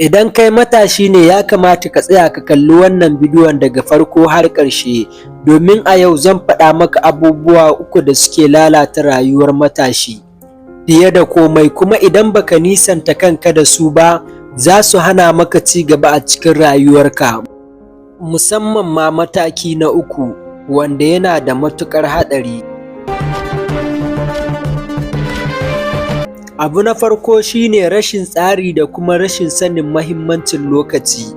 Idan kai matashi ne ya kamata ka tsaya ka kalli wannan bidiyon daga farko har ƙarshe, domin a yau zan faɗa maka abubuwa 3 da suke lalata rayuwar matashi fiye da komai, kuma idan baka nisanta kanka da su ba za su hana maka ci gaba a cikin rayuwarka, musamman ma mataki na 3 wanda yana da matuƙar haɗari. Abu na farko shine rashin tsari da kuma rashin sanin mahimmancin lokaci.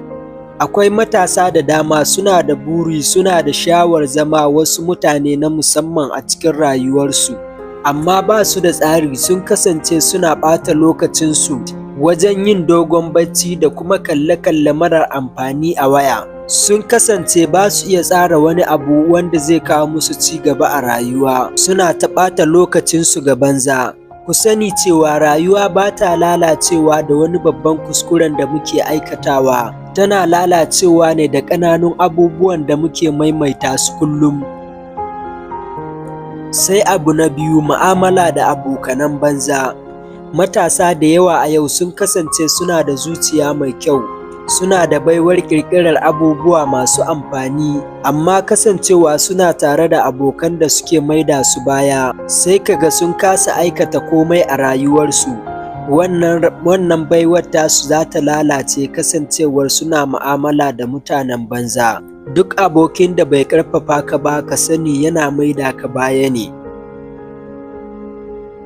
Akwai matasa da dama suna da buri, suna da sha'awar zama wasu mutane na musamman a cikin rayuwarsu, amma ba su da tsari. Sun kasance suna ɓata lokacinsu wajen yin dogon bacci da kuma kalle-kalle marar amfani a waya. Sun kasance ba su iya tsara wani abu wanda zai kawo musu ci gaba a rayuwa, suna ta ɓata lokacinsu ga banza. Ku sani cewa rayuwa ba ta lalacewa da wani babban kuskuren da muke aikatawa, tana lalacewa ne da ƙananun abubuwan da muke maimaita su kullum. Sai abu na biyu, mu'amala da abokanan banza. Matasa da yawa a yau sun kasance suna da zuciya mai kyau, suna da baiwar ƙirƙirar abubuwa masu amfani, amma kasancewa suna tare da abokan da suke maida su baya, sai kaga sun kasa aikata komai a rayuwarsu. Wannan baiwar tasu za ta lalace kasancewar suna mu'amala da mutanen banza. Duk abokin da bai ƙarfafa ka ba, ka sani yana maida ka baya ne.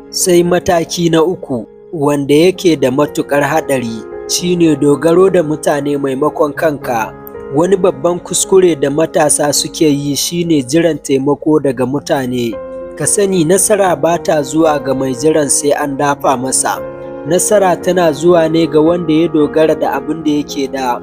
Sai mataki na 3 wanda yake da matuƙar haɗari, shine dogaro da mutane maimakon kanka. Wani babban kuskure da matasa suke yi shine jiran taimako daga mutane. Ka sani nasara ba ta zuwa ga mai jiran sai an dafa masa. Nasara tana zuwa ne ga wanda ya dogara da abin da yake da.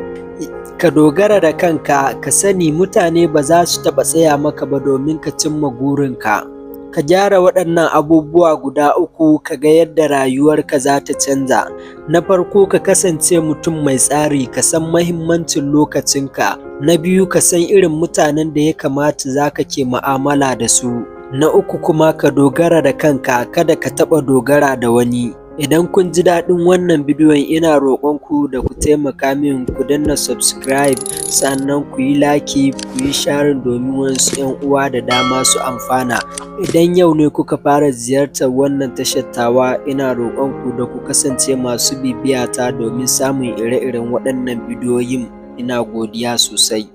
Ka dogara da kanka, ka sani mutane ba za su taɓa tsaya maka ba domin ka cimma burinka. Ka gyara waɗannan abubuwa guda 3 ka ga yadda rayuwarka za ta canza. Na farko, ka kasance mutum mai tsari, ka san mahimmancin lokacinka. Na biyu, ka san irin mutanen da ya kamata za ka ke mu'amala da su. Na 3 kuma, ka dogara da kanka, kada ka taɓa dogara da wani. Idan kun ji daɗin wannan bidiyon, ina roƙonku da ku taimaka min ku danna subscribe, sannan ku yi like, ku yi sharing domin wasu 'yan uwa da dama su amfana. Idan yau ne kuka fara ziyartar wannan tashar tawa, ina roƙonku da ku kasance masu bibiyata domin samun ire-iren waɗannan bidiyoyin. Ina godiya sosai.